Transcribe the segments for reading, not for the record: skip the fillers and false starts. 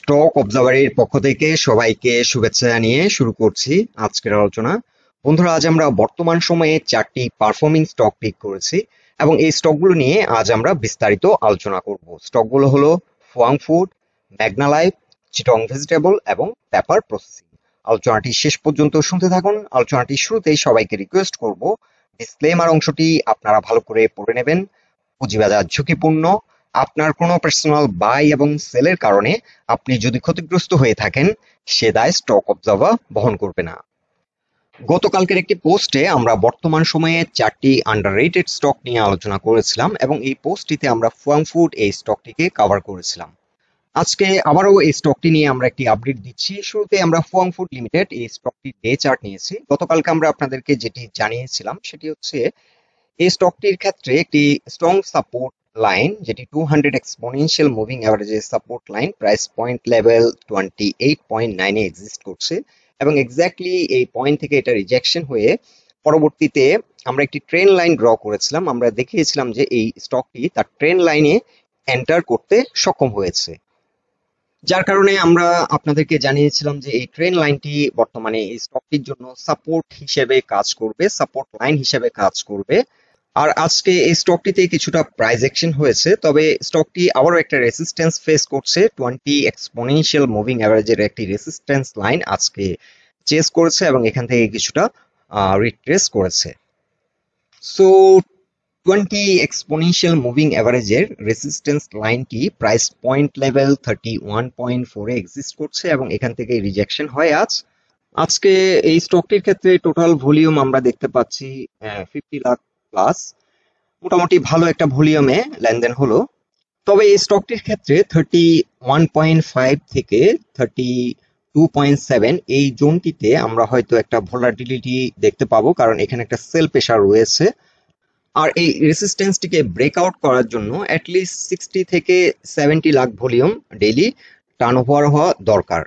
Stock অবজারভারের পক্ষ থেকে সবাইকে শুভেচ্ছা জানিয়ে শুরু করছি আজকের আলোচনা। বন্ধুরা, আজ আমরা বর্তমান সময়ে 4টি পারফর্মিং স্টক পিক করেছি এবং এই স্টকগুলো নিয়ে আজ আমরা বিস্তারিত আলোচনা করব। স্টকগুলো হলো ফুয়াং ফুড, মেঘনা লাইফ, চিটং ভেজিটেবল এবং পেপার প্রসেসিং। আলোচনাটি শেষ পর্যন্ত শুনতে থাকুন। আলোচনাটি শুরুতেই সবাইকে রিকোয়েস্ট করব, ডিসক্লেমার অংশটি আপনারা ভালো করে পড়ে নেবেন। পুঁজিবাজার ঝুঁকিপূর্ণ। আপনার কোনো পার্সোনাল বাই এবং সেলের কারণে আপনি যদি ক্ষতিগ্রস্ত হয়ে থাকেন, সে দায় স্টক অবজারভার বহন করবে না। গতকালকের একটি পোস্টে আমরা বর্তমান সময়ে 4টি আন্ডাররেটেড স্টক নিয়ে আলোচনা করেছিলাম এবং এই পোস্টটিতে আমরা ফুয়াং ফুড এই স্টকটিকে কভার করেছিলাম। আজকে আবারও এই স্টকটি নিয়ে আমরা একটি আপডেট দিচ্ছি। শুরুতে আমরা ফুয়াং ফুড লিমিটেড এই স্টকটির ডে চার্ট নিয়েছি। গতকালকে আমরা আপনাদেরকে যেটি জানিয়েছিলাম সেটি হচ্ছে এই স্টকটির ক্ষেত্রে একটি স্ট্রং সাপোর্ট লাইন, যেটি 200 এক্সপোনেনশিয়াল মুভিং অ্যাভারেজের support line price point level 28.9 এ এক্সিস্ট করছে এবং এক্স্যাক্টলি এই পয়েন্ট থেকে এটা রিজেকশন হয়ে পরবর্তীতে আমরা একটি ট্রেন লাইন ড্র করেছিলাম। আমরা দেখিয়েছিলাম যে এই স্টকটি তার ট্রেন লাইনে এন্টার করতে সক্ষম হয়েছে, যার কারণে আমরা আপনাদেরকে জানিয়েছিলাম যে এই ট্রেন লাইনটি বর্তমানে এই স্টকটির জন্য সাপোর্ট হিসেবে কাজ করবে, সাপোর্ট লাইন হিসেবে কাজ করবে। আর আজকে এই স্টকটিতে কিছুটা প্রাইস অ্যাকশন হয়েছে, তবে স্টকটি আবারও একটা রেসিস্টেন্স ফেস করছে। 20 এক্সপোনেনশিয়াল মুভিং অ্যাভারেজের একটি রেসিস্টেন্স লাইন আজকে চেস করেছে এবং এখান থেকে কিছুটা রিট্রেস করেছে। সো 20 এক্সপোনেনশিয়াল মুভিং অ্যাভারেজের রেসিস্টেন্স লাইনটি প্রাইস পয়েন্ট লেভেল 31.4 এ এক্সিস্ট করছে এবং এখান থেকে রিজেকশন হয় আজকে এই স্টকটির ক্ষেত্রে টোটাল ভলিউম আমরা দেখতে পাচ্ছি 50 লাখ প্লাস, মোটামুটি ভালো একটা ভলিউমে লেনদেন হলো। তবে এই স্টকটির ক্ষেত্রে 31.5 থেকে 32.7 এই জোনটিতে আমরা হয়তো একটা ভোলাটিলিটি দেখতে পাবো, কারণ এখানে একটা সেল প্রেসার রয়েছে। আর এই রেসিস্টেন্সটিকে ব্রেকআউট করার জন্য অ্যাটলিস্ট 60 থেকে 70 লাখ ভলিউম ডেইলি টার্নওভার হওয়া দরকার।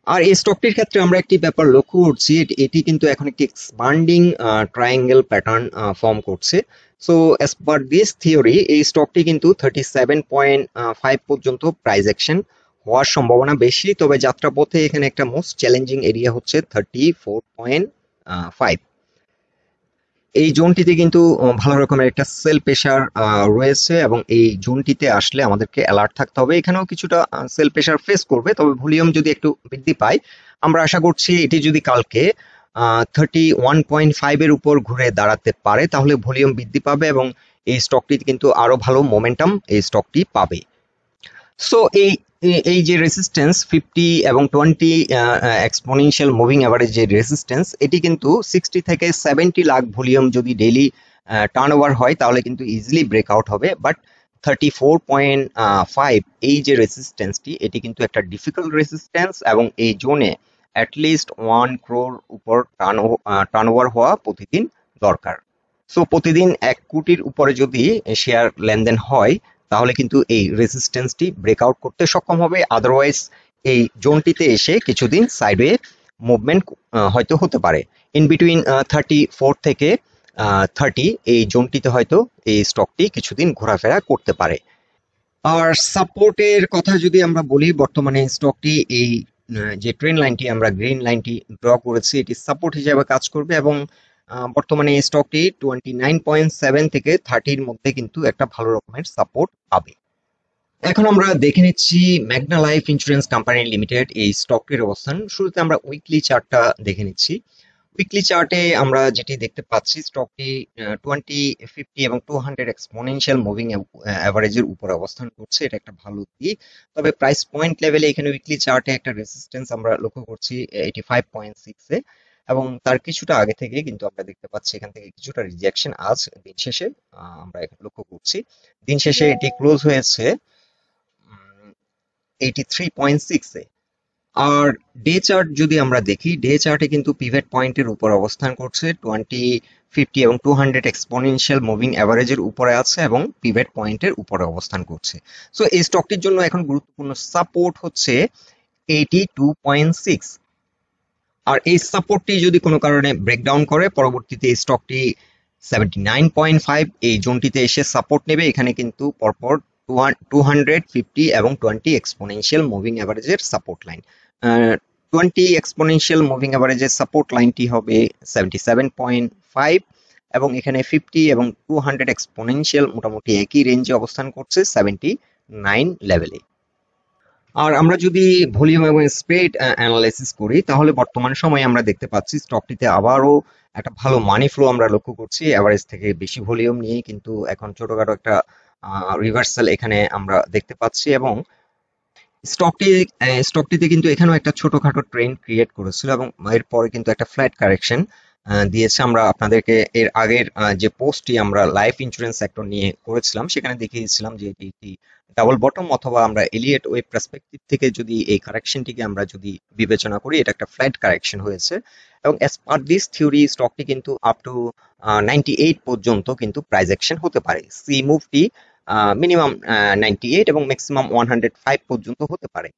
আর এই স্টকটির ক্ষেত্রে আমরা একটি ব্যাপার লক্ষ্য করছি, এটি কিন্তু এখন একটি এক্সপান্ডিং ট্রায়াঙ্গেল প্যাটার্ন ফর্ম করছে। So as per this theory এই স্টকটি কিন্তু 37.5 পর্যন্ত প্রাইস অ্যাকশন হওয়ার সম্ভাবনা বেশি, তবে যাত্রাপথে এখানে একটা মোস্ট চ্যালেঞ্জিং এরিয়া হচ্ছে 34.5। এই জোনটিতে কিন্তু ভালো রকমের একটা সেল প্রেসার রয়েছে এবং এই জোনটিতে আসলে আমাদেরকে অ্যালার্ট থাকতে হবে। এখানেও কিছুটা সেল প্রেসার ফেস করবে, তবে ভলিউম যদি একটু বৃদ্ধি পায়, আমরা আশা করছি এটি যদি কালকে 31.5 এর উপর ঘুরে দাঁড়াতে পারে তাহলে ভলিউম বৃদ্ধি পাবে এবং এই স্টকটি কিন্তু আরো ভালো মোমেন্টাম এই স্টকটি পাবে। সো এই যে রেসিস্টেন্স 50 এবং 20 এক্সপোনেনশিয়াল মুভিং অ্যাভারেজ যে রেসিস্টেন্স, এটি কিন্তু 60 থেকে 70 লাখ ভলিউম যদি ডেইলি টার্নওভার হয় তাহলে কিন্তু ইজিলি ব্রেকআউট হবে। বাট 34.5 এই যে রেসিস্টেন্সটি, এটি কিন্তু একটা ডিফিকাল্ট রেসিস্টেন্স এবং এই জোনে অ্যাটলিস্ট 1 crore উপর টার্নওভার হওয়া প্রতিদিন দরকার। সো প্রতিদিন 1 কোটির উপরে যদি শেয়ার লেনদেন হয় তাহলে কিন্তু এই রেসিস্টেন্সটি ব্রেকআউট করতে সক্ষম হবে। আদারওয়াইজ এই জোনটিতে এসে কিছুদিন সাইডওয়ে মুভমেন্ট হয়তো হতে পারে। ইন বিটুইন 34 থেকে 30 এই জোনটিতে হয়তো এই স্টকটি কিছুদিন ঘোরাফেরা করতে পারে। আর সাপোর্টের কথা যদি আমরা বলি, বর্তমানে স্টকটি এই যে ট্রেন লাইনটি আমরা গ্রিন লাইনটি ড্র করেছি, এটি সাপোর্ট হিসেবে কাজ করবে এবং বর্তমানে এই স্টকটি 29.7 থেকে 30-র মধ্যে কিন্তু একটা ভালো রকমের সাপোর্ট পাবে। এখন আমরা দেখে নিচ্ছি মেঘনা লাইফ ইন্স্যুরেন্স কোম্পানি লিমিটেড এই স্টকটির অবস্থান। শুরুতে আমরা উইকলি চার্টটা দেখে নিচ্ছি। উইকলি চার্টে আমরা যেটি দেখতে পাচ্ছি, স্টকটি 20, 50 এবং 200 এক্সপোনেনশিয়াল মুভিং অ্যাভারেজের উপর অবস্থান করছে। এটা একটা ভালো দিক। তবে প্রাইস পয়েন্ট লেভেলে এখানে উইকলি চার্টে একটা রেসিস্টেন্স আমরা লক্ষ্য করছি 85.6 এ এবং তার কিছুটা আগে থেকে কিন্তু আমরা দেখতে পাচ্ছি এখান থেকে কিছুটা রিজেকশন আজ দিন শেষে আমরা লক্ষ্য করছি। দিন শেষে এটি ক্লোজ হয়েছে 83.6 এ। আর ডে চার্ট যদি আমরা দেখি, ডে চার্টে কিন্তু পিভট পয়েন্টের উপর অবস্থান করছে, 20, 50 এবং 200 এক্সপোনেনশিয়াল মুভিং অ্যাভারেজের উপরে আছে এবং পিভট পয়েন্টের উপরে অবস্থান করছে। সো এই স্টকটির জন্য এখন গুরুত্বপূর্ণ সাপোর্ট হচ্ছে 82.6। আর এই সাপোর্টটি যদি কোনো কারণে ব্রেকডাউন করে, পরবর্তীতে স্টকটি 79.5 এই জোনটিতে এসে সাপোর্ট নেবে। এখানে কিন্তু পরপর 250 এবং 20 এক্সপোনেনশিয়াল মুভিং অ্যাভারেজের সাপোর্ট লাইন। 20 এক্সপোনেনশিয়াল মুভিং অ্যাভারেজের সাপোর্ট লাইনটি হবে 77.5 এবং এখানে 50 এবং 200 এক্সপোনেনশিয়াল মোটামুটি একই রেঞ্জে অবস্থান করছে 79 লেভেলে। আর আমরা যদি ভলিউম এবং স্প্রেড অ্যানালাইসিস করি তাহলে বর্তমান সময়ে আমরা দেখতে পাচ্ছি স্টকটিতে আবারও একটা ভালো মানি ফ্লো আমরা লক্ষ্য করছি এভারেজ থেকে বেশি ভলিউম নিয়ে, কিন্তু এখন ছোটখাটো একটা রিভার্সাল এখানে আমরা দেখতে পাচ্ছি এবং স্টকটিতে কিন্তু এখানেও একটা ছোটখাটো ট্রেন্ড ক্রিয়েট করেছিল এবং এরপরে কিন্তু একটা ফ্ল্যাট কারেকশন দিয়েছে। আমরা আপনাদেরকে এর আগের যে পোস্টটি আমরা লাইফ ইন্স্যুরেন্স সেক্টর নিয়ে করেছিলাম সেখানে দেখিয়েছিলাম যে এটি একটি ডাবল বটম, অথবা আমরা এলিয়েট ওয়েভ পার্সপেক্টিভ থেকে যদি এই কারেকশনটিকে আমরা যদি বিবেচনা করি এটা একটা ফ্ল্যাট কারেকশন হয়েছে এবং অ্যাজ পার দিস থিওরি স্টকটি কিন্তু আপ টু 98 পর্যন্ত কিন্তু প্রাইস অ্যাকশন হতে পারে। সি মুভটি মিনিমাম 98 এবং ম্যাক্সিমাম 105 পর্যন্ত হতে পারে।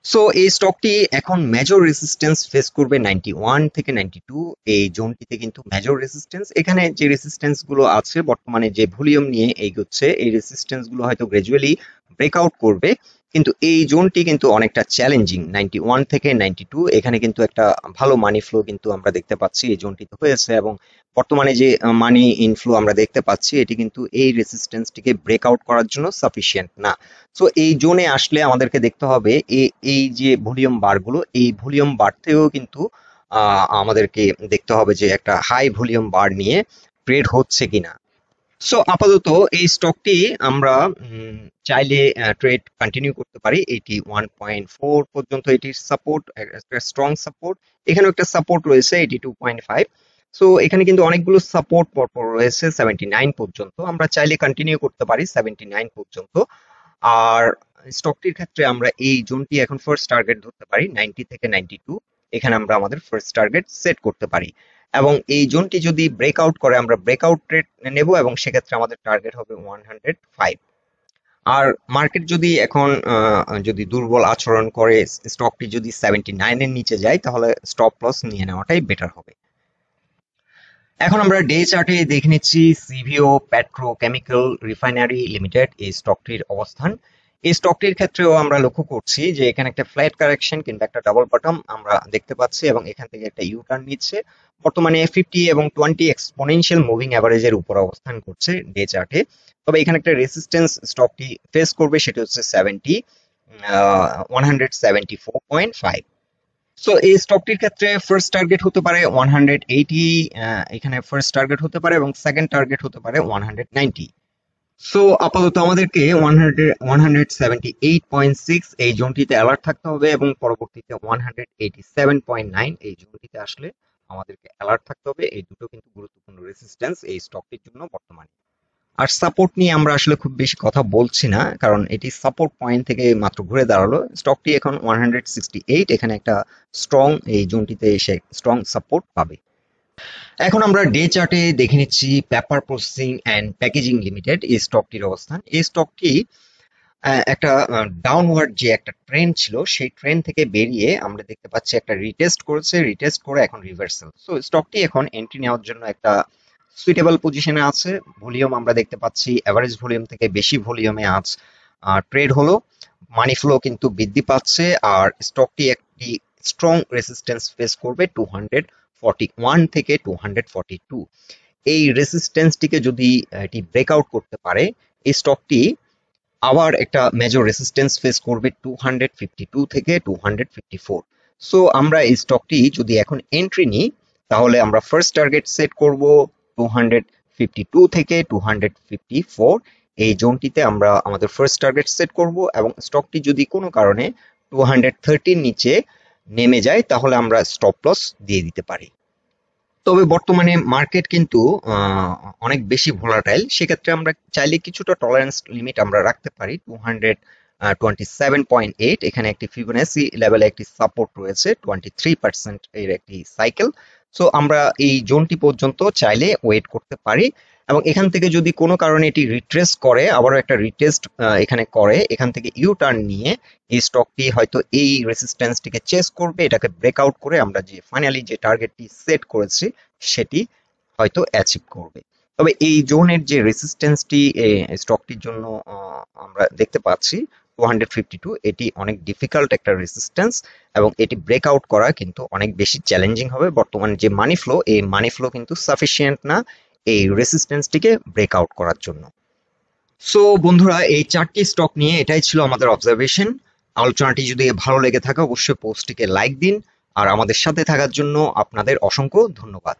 সো এই স্টকটি এখন মেজর রেজিস্ট্যান্স ফেস করবে 91 থেকে 92, এই জোনটিতে কিন্তু মেজর রেজিস্ট্যান্স। এখানে যে রেজিস্ট্যান্স গুলো আছে বর্তমানে যে ভলিউম নিয়ে এগোচ্ছে এই রেজিস্ট্যান্স গুলো হয়তো গ্র্যাজুয়ালি ব্রেকআউট করবে, কিন্তু এই জোনটি কিন্তু অনেকটা চ্যালেঞ্জিং। 91 থেকে 92 এখানে কিন্তু একটা ভালো মানি ফ্লো কিন্তু আমরা দেখতে পাচ্ছি এই জোনটিতে হয়েছে এবং বর্তমানে যে মানি ইনফ্লো আমরা দেখতে পাচ্ছি এটি কিন্তু এই রেজিস্ট্যান্সটিকে ব্রেকআউট করার জন্য সাফিসিয়েন্ট না। সো এই জোনে আসলে আমাদেরকে দেখতে হবে এই যে ভলিউম বারগুলো, এই ভলিউম বার থেকেও কিন্তু আমাদেরকে দেখতে হবে যে একটা হাই ভলিউম বার নিয়ে ট্রেড হচ্ছে কিনা। সো আপাতত এই স্টকটি আমরা চাইলে ট্রেড কন্টিনিউ করতে পারি। এটি 1.4 পর্যন্ত এটির সাপোর্ট, একটা স্ট্রং সাপোর্ট। এখানেও একটা সাপোর্ট রয়েছে, এটি 2.5। সো এখানে কিন্তু অনেকগুলো সাপোর্ট পরপর রয়েছে 79 পর্যন্ত। আমরা চাইলে কন্টিনিউ করতে পারি 79 পর্যন্ত। আর স্টকটির ক্ষেত্রে আমরা এই জোনটি এখন ফার্স্ট টার্গেট ধরতে পারি 90 থেকে 92। এখানে আমরা আমাদের ফার্স্ট টার্গেট সেট করতে পারি এবং এই জোনটি যদি ব্রেকআউট করে আমরা ব্রেকআউট ট্রেড নেব এবং সেক্ষেত্রে আমাদের টার্গেট হবে 105। আর মার্কেট যদি এখন যদি দুর্বল আচরণ করে, স্টকটি যদি 79 এর নিচে যায় তাহলে স্টপ লস নিয়ে নেওয়াটাই বেটার হবে। এখন আমরা ডে চার্টে দেখে নিচ্ছি সিভিও পেট্রোকেমিক্যাল রিফাইনারি লিমিটেড এই স্টকটির অবস্থান। এই স্টকটির ক্ষেত্রেও আমরা লক্ষ্য করছি যে এখানে একটা ফ্ল্যাট কারেকশন কিংবা একটা ডাবল বটম আমরা দেখতে পাচ্ছি এবং এখান থেকে একটা ইউ টার্ন নিচ্ছে। বর্তমানে 50 এবং 20 এক্সপোনেনশিয়াল মুভিং অ্যাভারেজের উপর অবস্থান করছে ডে চার্টে। তবে এখানে একটা রেজিস্ট্যান্স স্টকটি ফেস করবে, সেটা হচ্ছে 174.5। সো এই স্টকটির ক্ষেত্রে ফার্স্ট টার্গেট হতে পারে 180, এখানে ফার্স্ট টার্গেট হতে পারে এবং সেকেন্ড টার্গেট হতে পারে 190। সো আপাতত আমাদেরকে 178.6 এই জোনটিতে অ্যালার্ট থাকতে হবে এবং পরবর্তীতে 187.9 এই জোনটিতে আসলে আমাদেরকে অ্যালার্ট থাকতে হবে। এই দুটো কিন্তু গুরুত্বপূর্ণ রেজিস্ট্যান্স এই স্টকটির জন্য বর্তমানে। আর সাপোর্ট নিয়ে আমরা আসলে খুব বেশি কথা বলছি না, কারণ এটি সাপোর্ট পয়েন্ট থেকে মাত্র ঘুরে দাঁড়ালো। স্টকটি এখন 168, এখানে একটা স্ট্রং এই জোনটিতে এসে স্ট্রং সাপোর্ট পাবে। এখন আমরা ডে চার্টে দেখে নিচ্ছি paper processing and packaging limited এই স্টকটির অবস্থান। এই স্টকটি একটা ডাউনওয়ার্ড যে একটা ট্রেন্ড ছিল সেই ট্রেন্ড থেকে বেরিয়ে আমরা দেখতে পাচ্ছি একটা রিটেস্ট করেছে, রিটেস্ট করে এখন রিভার্সাল। সো স্টকটি এখন এন্ট্রি নেওয়ার জন্য একটা সুইটেবল পজিশনে আছে। ভলিউম আমরা দেখতে পাচ্ছি এভারেজ ভলিউম থেকে বেশি ভলিউমে আজ ট্রেড হলো, মানি ফ্লো কিন্তু বৃদ্ধি পাচ্ছে আর স্টকটি একটি স্ট্রং রেসিস্টেন্স ফেস করবে 241 থেকে 242। এই রেসিস্টেন্সটিকে যদি এটি ব্রেকআউট করতে পারে এই স্টকটি আবার একটা মেজর রেসিস্টেন্স ফেস করবে 252 থেকে 254। সো আমরা এই স্টকটি যদি এখন এন্ট্রি নিই তাহলে আমরা ফার্স্ট টার্গেট সেট করব 252 থেকে 254। এই জোনটিতে আমরা আমাদের ফার্স্ট টার্গেট সেট করব এবং স্টকটি যদি কোনো কারণে 230 নিচে নেমে যায় তাহলে আমরা স্টপ লস দিয়ে দিতে পারি। তবে বর্তমানে মার্কেট কিন্তু অনেক বেশি ভোলাটাইল, সেক্ষেত্রে আমরা চাইলে কিছুটা টলারেন্স লিমিট আমরা রাখতে পারি 227.8। এখানে একটি ফিবোনাচি লেভেলে একটি সাপোর্ট রয়েছে 23% এর একটি সাইকেল। সো আমরা এই জোনটি পর্যন্ত চাইলে ওয়েট করতে পারি এবং এখান থেকে যদি কোনো কারণে এটি রিট্রেস করে, আবারও একটা রিটেস্ট এখানে করে, এখান থেকে ইউ টার্ন নিয়ে এই স্টকটি হয়তো এই রেসিস্ট্যান্সটিকে চেস করবে, এটাকে ব্রেকআউট করে আমরা যে ফাইনালি যে টার্গেটটি সেট করেছি সেটি হয়তো অ্যাচিভ করবে। তবে এই জোনের যে রেসিস্ট্যান্সটি স্টকটির জন্য আমরা দেখতে পাচ্ছি 252, এটি অনেক ডিফিকাল্ট একটা রেসিস্ট্যান্স এবং এটি ব্রেকআউট করা কিন্তু অনেক বেশি চ্যালেঞ্জিং হবে। বর্তমানে যে মানি ফ্লো, এই মানি ফ্লো কিন্তু সাফিসিয়েন্ট না এই রেসিস্ট্যান্সটিকে ব্রেকআউট করার জন্য। সো বন্ধুরা, এই 4টি স্টক নিয়ে এটাই ছিল আমাদের অবজারভেশন। আলোচনাটি যদি ভালো লেগে থাকে অবশ্যই পোস্টটিকে লাইক দিন, আর আমাদের সাথে থাকার জন্য আপনাদের অসংখ্য ধন্যবাদ।